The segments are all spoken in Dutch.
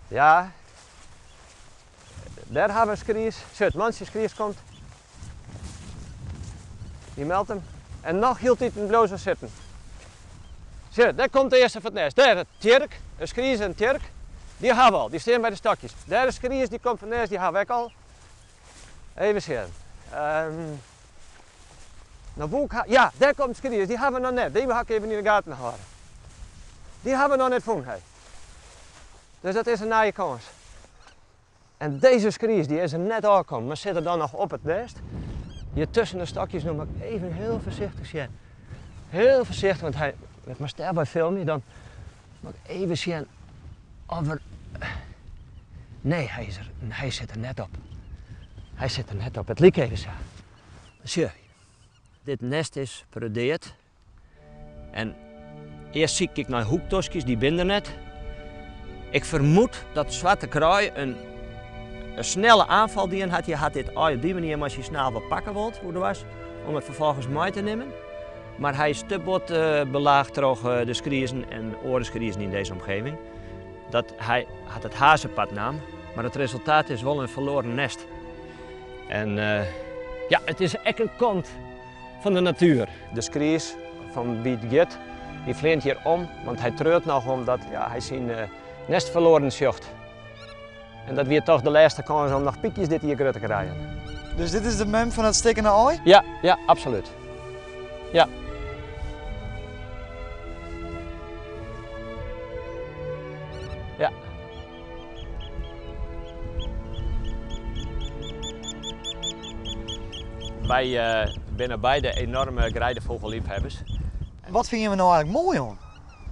Ja. Daar hebben we een skries. Zo, het mansje skries komt. Die meldt hem. En nog hield hij het bloos zitten. Zo, daar komt de eerste van het nest. Daar, het tjerk. Een skries en een tjerk. Die hebben we al. Die staan bij de stokjes. Daar is een skries, die komt van het nest. Die hebben we ook al. Even zien. Ja, daar komt een skries. Die hebben we nog net. Die ga ik even in de gaten houden. Die hebben we nog net gevonden. Hey. Dus dat is een naaie kans. En deze skries die is er net aangekomen, maar zit er dan nog op het nest. Hier tussen de stokjes nog maar even heel voorzichtig zien. Heel voorzichtig, want hij met mijn ster bij filmen, dan mag ik even zien of er... Nee, hij zit er net op. Hij zit er net op, het liep even zo. Zo, dit nest is predeerd. En eerst zie ik naar hoektosjes, die binden net. Ik vermoed dat zwarte kraai een snelle aanval die had. Je had dit op die manier als je snel wat pakken wilt, hoe dat was, om het vervolgens mee te nemen. Maar hij is te bot belaagd door de skriezen en orenskriesen in deze omgeving. Dat hij had het hazenpad nam, maar het resultaat is wel een verloren nest. En ja, het is echt een kant van de natuur. De skries van wie het gaat, die vleent hier om, want hij treurt nog omdat ja, hij zijn nest verloren zocht. En dat weer toch de laatste kans om nog piekjes dit hier terug te krijgen. Dus dit is de mem van het stikkende ooi? Ja, ja, absoluut. Ja. Ja. Wij binnen beide enorme grijdevogelliefhebbers. Wat vind je nou eigenlijk mooi, hoor?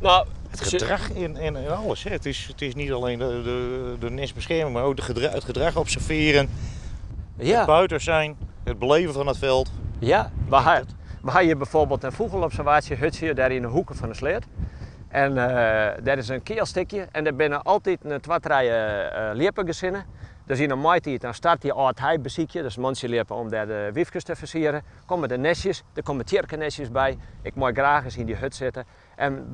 Nou, het gedrag in alles. Hè. Het is niet alleen de nestbescherming, maar ook het gedrag observeren. ja. Het buiten zijn, het beleven van het veld. Ja, we hebben hier bijvoorbeeld een vogelobservatiehutje daar in de hoeken van de sleed. En daar is een keelstikje en daar binnen altijd een twee-drie leerpengezinnen. Dus in de maaitijd dan start die oud heibeziekje, dus mensen lepen om daar de wiefjes te versieren. Komen de nestjes, er komen tjerkennestjes bij. Ik mag graag eens in die hut zitten en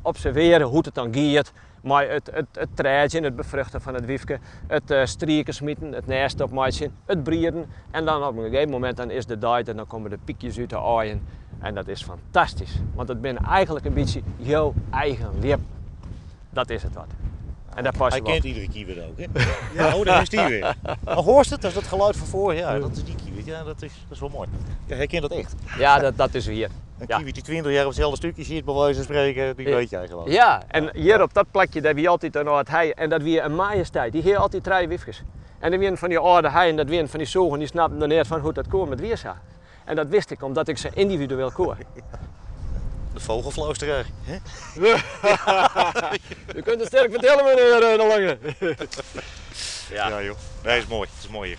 observeren hoe het dan gaat. Maar het traadje, het bevruchten van het wiefje, het strieken smieten, het nest opmaken, het brieren. En dan op een gegeven moment dan is de tijd en dan komen de piekjes uit de aaien. En dat is fantastisch, want het ben eigenlijk een beetje jouw eigen leep. Dat is het wat. En daar past Hij wel. kent iedere kiewit ook, hè? Ja, oh, daar is die weer. Maar hoort het, dat is dat geluid van voor, ja, dat is die kiewit. Ja, dat is wel mooi. Ja, hij kent dat echt. Ja, dat is hier. Een Ja. kiewit die 20 jaar op hetzelfde stukje zit, bij wijze van spreken, die weet jij gewoon. Ja, en hier op dat plekje, daar wie altijd een oude hei. En dat weer een majesteit, die hier altijd drie wiefjes. En dan weer van die oude hei en dat weer van die zogen, die snapten dan niet van hoe dat koor met weer zag. En dat wist ik omdat ik ze individueel koor. De vogelfluisteraar, hè? U kunt het sterk vertellen, meneer De Lange. Ja joh, dat is mooi. Het is mooi hier.